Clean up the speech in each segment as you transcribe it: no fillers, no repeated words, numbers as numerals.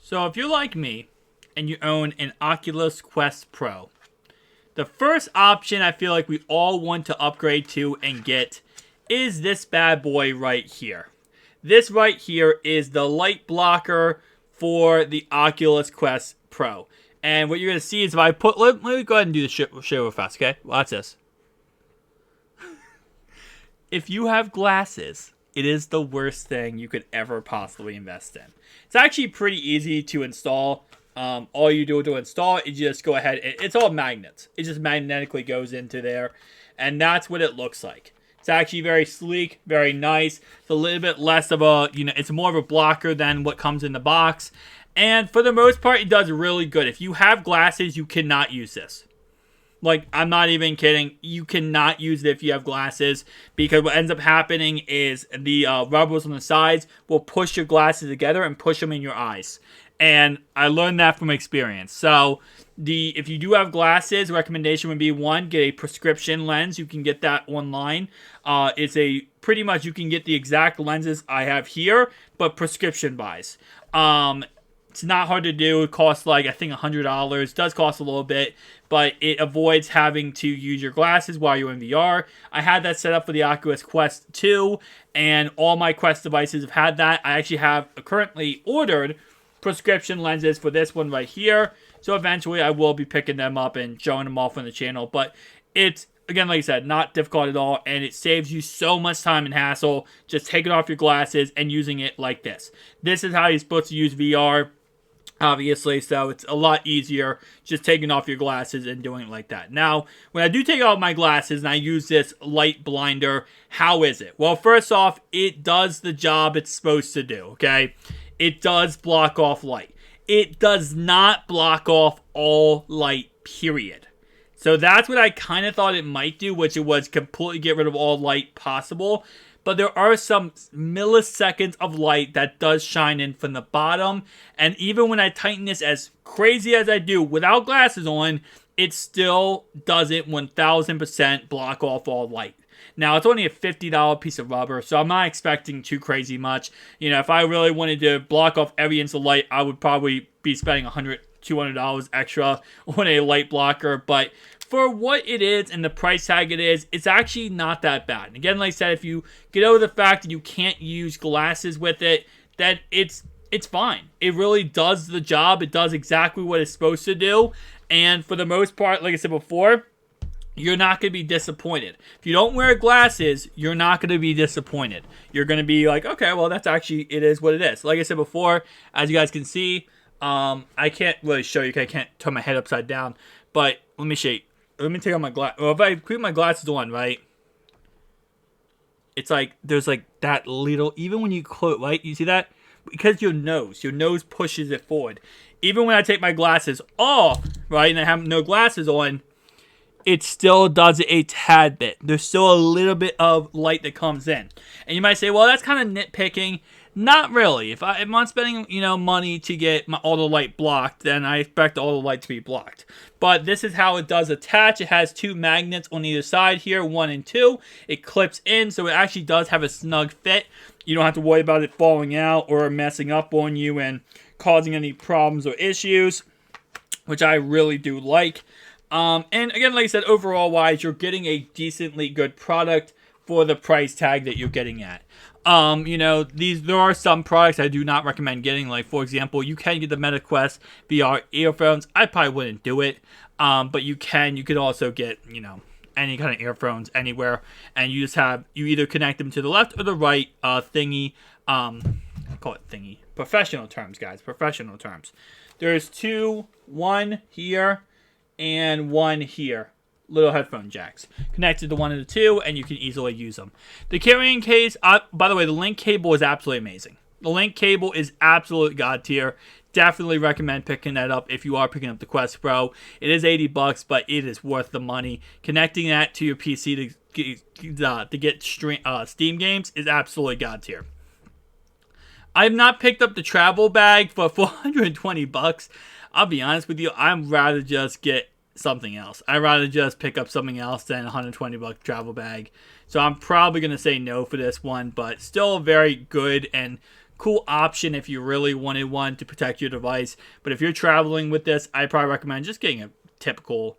So if you're like me and you own an Oculus Quest Pro, the first option I feel like we all want to upgrade to and get is this bad boy right here. This right here is the light blocker for the Oculus Quest Pro. And what you're going to see is if I put... Let me go ahead and do the show real fast, okay? Watch this. If you have glasses, it is the worst thing you could ever possibly invest in. It's actually pretty easy to install. All you do to install it is just go ahead. It's all magnets. It just magnetically goes into there. And that's what it looks like. It's actually very sleek, very nice. It's a little bit less of a, it's more of a blocker than what comes in the box. And for the most part, it does really good. If you have glasses, you cannot use this. Like, I'm not even kidding. You cannot use it if you have glasses, because what ends up happening is the rubbers on the sides will push your glasses together and push them in your eyes. And I learned that from experience. So, if you do have glasses, recommendation would be, one, get a prescription lens. You can get that online. It's pretty much you can get the exact lenses I have here, but prescription buys. It's not hard to do. It costs I think $100. It does cost a little bit, but it avoids having to use your glasses while you're in VR. I had that set up for the Oculus Quest 2, and all my Quest devices have had that. I actually have currently ordered prescription lenses for this one right here. So eventually I will be picking them up and showing them off on the channel. But it's, again, like I said, not difficult at all. And it saves you so much time and hassle just taking off your glasses and using it like this. This is how you're supposed to use VR, obviously. So it's a lot easier just taking off your glasses and doing it like that. Now, when I do take off my glasses and I use this light blinder, how is it? Well, first off, it does the job it's supposed to do, okay? It does block off light. It does not block off all light, period. So that's what I kind of thought it might do, which it was completely get rid of all light possible. But there are some milliseconds of light that does shine in from the bottom. And even when I tighten this as crazy as I do without glasses on, it still doesn't 1000% block off all light. Now, it's only a $50 piece of rubber, so I'm not expecting too crazy much. If I really wanted to block off every inch of light, I would probably be spending $100, $200 extra on a light blocker. But for what it is and the price tag it is, it's actually not that bad. And again, like I said, if you get over the fact that you can't use glasses with it, then it's fine. It really does the job. It does exactly what it's supposed to do. And for the most part, like I said before, you're not going to be disappointed. If you don't wear glasses, you're not going to be disappointed. You're going to be like, okay, well, that's actually, it is what it is. Like I said before, as you guys can see, I can't really show you because I can't turn my head upside down. But let me show you. Let me take off my glasses. Well, if I keep my glasses on, right, it's like, there's like that little, even when you close, right, you see that? Because your nose pushes it forward. Even when I take my glasses off, right, and I have no glasses on, it still does it a tad bit. There's still a little bit of light that comes in. And you might say, well, that's kind of nitpicking. Not really. If I'm not spending, money to get all the light blocked, then I expect all the light to be blocked. But this is how it does attach. It has two magnets on either side here, 1 and 2. It clips in, so it actually does have a snug fit. You don't have to worry about it falling out or messing up on you and causing any problems or issues, which I really do like. And again, like I said, overall wise, you're getting a decently good product for the price tag that you're getting at. There are some products I do not recommend getting. Like, for example, you can get the MetaQuest VR earphones. I probably wouldn't do it. But you could also get, any kind of earphones anywhere. And you either connect them to the left or the right, thingy. I call it thingy. Professional terms, guys. Professional terms. There's one here and one here. Little headphone jacks connected to one of the two, and you can easily use them. The carrying case, by the way, the link cable is absolutely amazing. The link cable is absolute god tier. Definitely recommend picking that up if you are picking up the Quest Pro. It is $80, but it is worth the money. Connecting that to your PC to get Steam games is absolutely god tier. I have not picked up the travel bag for $420. I'll be honest with you, I'd rather just get something else. I'd rather just pick up something else than a $120 travel bag. So I'm probably going to say no for this one, but still very good and cool option if you really wanted one to protect your device. But if you're traveling with this, I probably recommend just getting a typical,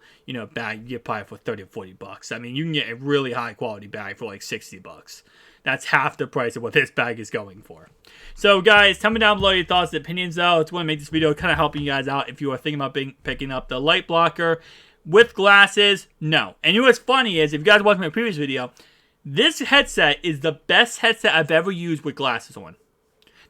bag you get probably for 30 or 40 bucks. I mean, you can get a really high quality bag for like 60 bucks. That's half the price of what this bag is going for. So guys, tell me down below your thoughts and opinions though. I just want to make this video kind of helping you guys out if you are thinking about picking up the light blocker with glasses. No. And you know what's funny is, if you guys watched my previous video, this headset is the best headset I've ever used with glasses on.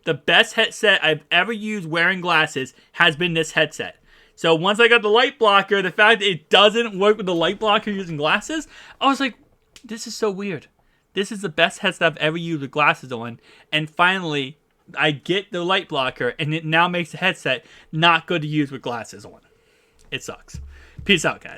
The best headset I've ever used wearing glasses has been this headset. So once I got the light blocker, the fact that it doesn't work with the light blocker using glasses, I was like, this is so weird. This is the best headset I've ever used with glasses on. And finally, I get the light blocker, and it now makes the headset not good to use with glasses on. It sucks. Peace out, guys.